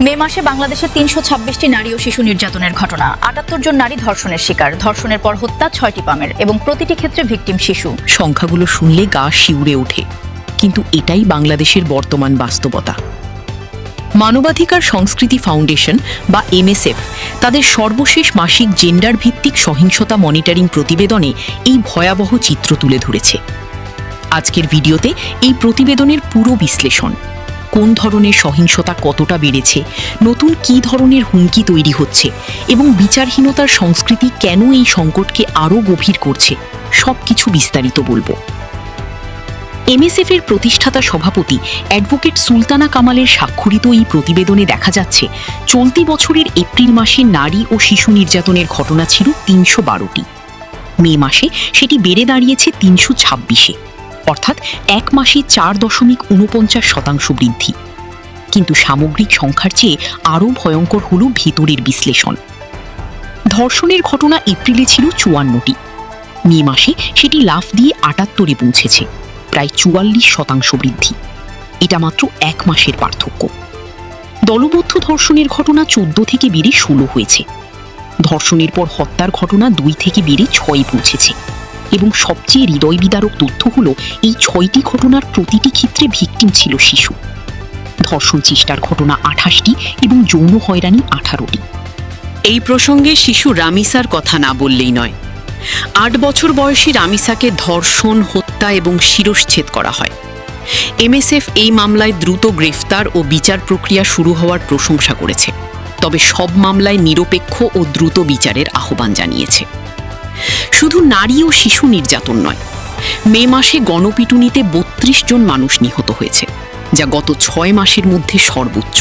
মে মাসে বাংলাদেশে ৩২৬টি নারী ও শিশু নির্যাতনের ঘটনা, ৭৮ জন নারী ধর্ষণের শিকার, ধর্ষণের পর হত্যা ৬টি পামের এবং প্রতিটি ক্ষেত্রে ভিকটিম শিশু। সংখ্যাগুলো শুনলে গা শিউরে ওঠে, কিন্তু এটাই বাংলাদেশের বর্তমান বাস্তবতা। মানবাধিকার সংস্কৃতি ফাউন্ডেশন বা MSF তাদের সর্বশেষ মাসিক জেন্ডার ভিত্তিক সহিংসতা মনিটরিং প্রতিবেদনে এই ভয়াবহ চিত্র তুলে ধরেছে। আজকের ভিডিওতে এই প্রতিবেদনের পুরো বিশ্লেষণ, কোন ধরনের সহিংসতা কতটা বেড়েছে, নতুন কী ধরনের হুমকি তৈরি হচ্ছে এবং বিচারহীনতার সংস্কৃতি কেন এই সংকটকে আরও গভীর করছে, সবকিছু বিস্তারিত বলবো। MSF এর প্রতিষ্ঠাতা সভাপতি অ্যাডভোকেট সুলতানা কামালের স্বাক্ষরিত এই প্রতিবেদনে দেখা যাচ্ছে, চলতি বছরের এপ্রিল মাসে নারী ও শিশু নির্যাতনের ঘটনা ছিল ৩১২টি। মে মাসে সেটি বেড়ে দাঁড়িয়েছে ৩২৬-এ, অর্থাৎ এক মাসে ৪.৪৯% বৃদ্ধি। কিন্তু সামগ্রিক সংখ্যার চেয়ে আরও ভয়ঙ্কর হল ভেতরের বিশ্লেষণ। ধর্ষণের ঘটনা এপ্রিলে ছিল ৫৪টি, মে মাসে সেটি লাফ দিয়ে ৭৮-এ পৌঁছেছে, প্রায় ৪৪% বৃদ্ধি। এটা মাত্র এক মাসের পার্থক্য। দলবদ্ধ ধর্ষণের ঘটনা ১৪ থেকে বেড়ে ১৬ হয়েছে। ধর্ষণের পর হত্যার ঘটনা ২ থেকে বেড়ে ৬ পৌঁছেছে এবং সবচেয়ে হৃদয় বিদারক তথ্য হল, এই ৬টি ঘটনার প্রতিটি ক্ষেত্রে ভিকটিম ছিল শিশু। ধর্ষণ চেষ্টার ঘটনা ২৮টি এবং যৌন হয়রানি ১৮টি। এই প্রসঙ্গে শিশু রামিসার কথা না বললেই নয়। ৮ বছর বয়সী রামিসাকে ধর্ষণ, হত্যা এবং শিরশ্ছেদ করা হয়। MSF এই মামলায় দ্রুত গ্রেফতার ও বিচার প্রক্রিয়া শুরু হওয়ার প্রশংসা করেছে, তবে সব মামলায় নিরপেক্ষ ও দ্রুত বিচারের আহ্বান জানিয়েছে। শুধু নারী ও শিশু নির্যাতন নয়, মে মাসে গণপিটুনিতে ৩২ জন মানুষ নিহত হয়েছে, যা গত ৬ মাসের মধ্যে সর্বোচ্চ।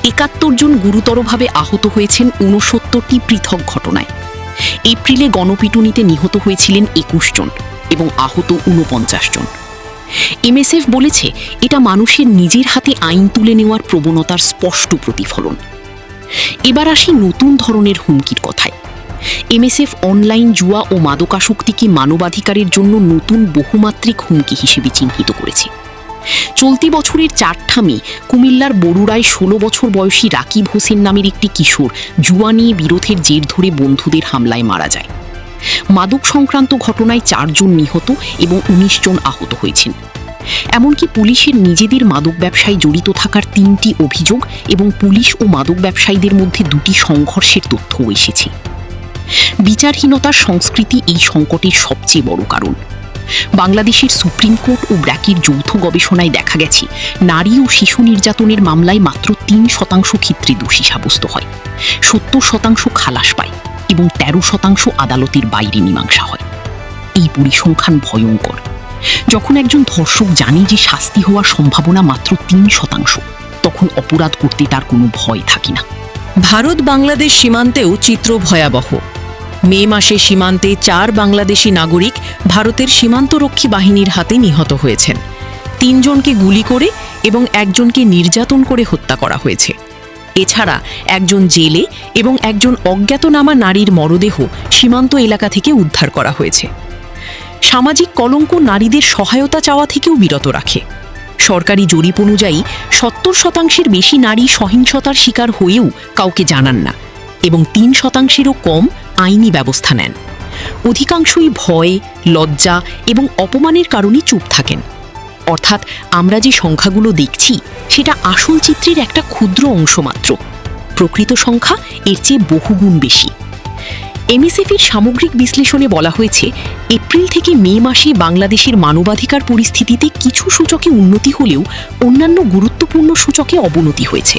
৭১ জন গুরুতরভাবে আহত হয়েছেন ৬৯টি পৃথক ঘটনায়। এপ্রিলে গণপিটুনিতে নিহত হয়েছিলেন ২১ জন এবং আহত ৪৯ জন। MSF বলেছে, এটা মানুষের নিজের হাতে আইন তুলে নেওয়ার প্রবণতার স্পষ্ট প্রতিফলন। এবার আসি নতুন ধরনের হুমকির কথায়। MSF অনলাইন জুয়া ও মাদকাসক্তিকে মানবাধিকারের জন্য নতুন বহুমাত্রিক হুমকি হিসেবে চিহ্নিত করেছে। চলতি বছরের ৪ মে কুমিল্লার বরুড়ায় ১৬ বছর বয়সী রাকিব হোসেন নামের একটি কিশোর জুয়া নিয়ে বিরোধের জের ধরে বন্ধুদের হামলায় মারা যায়। মাদক সংক্রান্ত ঘটনায় ৪ জন নিহত এবং ১৯ জন আহত হয়েছেন। এমনকি পুলিশের নিজেদের মাদক ব্যবসায় জড়িত থাকার ৩টি অভিযোগ এবং পুলিশ ও মাদক ব্যবসায়ীদের মধ্যে ২টি সংঘর্ষের তথ্যও এসেছে। বিচারহীনতার সংস্কৃতি এই সংকটের সবচেয়ে বড় কারণ। বাংলাদেশের সুপ্রিম কোর্ট ও ব্র্যাকের যৌথ গবেষণায় দেখা গেছে, নারী ও শিশু নির্যাতনের মামলায় মাত্র ৩% ক্ষেত্রে দোষী সাব্যস্ত হয়, ৭০% খালাস পায় এবং ১৩% আদালতের বাইরে মীমাংসা হয়। এই পরিসংখ্যান ভয়ঙ্কর। যখন একজন ধর্ষক জানে যে শাস্তি হওয়ার সম্ভাবনা মাত্র ৩%, তখন অপরাধ করতে তার কোনো ভয় থাকে না। ভারত বাংলাদেশ সীমান্তেও চিত্র ভয়াবহ। মে মাসে সীমান্তে ৪ বাংলাদেশি নাগরিক ভারতের সীমান্তরক্ষী বাহিনীর হাতে নিহত হয়েছেন। ৩ জনকে গুলি করে এবং ১ জনকে নির্যাতন করে হত্যা করা হয়েছে। এছাড়া ১ জন জেলে এবং ১ জন অজ্ঞাতনামা নারীর মরদেহ সীমান্ত এলাকা থেকে উদ্ধার করা হয়েছে। সামাজিক কলঙ্ক নারীদের সহায়তা চাওয়া থেকেও বিরত রাখে। সরকারি জরিপ অনুযায়ী ৭০%-এর বেশি নারী সহিংসতার শিকার হয়েও কাউকে জানান না এবং ৩%-এরও কম আইনি ব্যবস্থা নেন। অধিকাংশই ভয়, লজ্জা এবং অপমানের কারণে চুপ থাকেন। অর্থাৎ আমরা যে সংখ্যাগুলো দেখছি, সেটা আসল চিত্রের একটা ক্ষুদ্র অংশ মাত্র। প্রকৃত সংখ্যা এর চেয়ে বহুগুণ বেশি। MSF-এর সামগ্রিক বিশ্লেষণে বলা হয়েছে, এপ্রিল থেকে মে মাসে বাংলাদেশের মানবাধিকার পরিস্থিতিতে কিছু সূচকে উন্নতি হলেও অন্যান্য গুরুত্বপূর্ণ সূচকে অবনতি হয়েছে।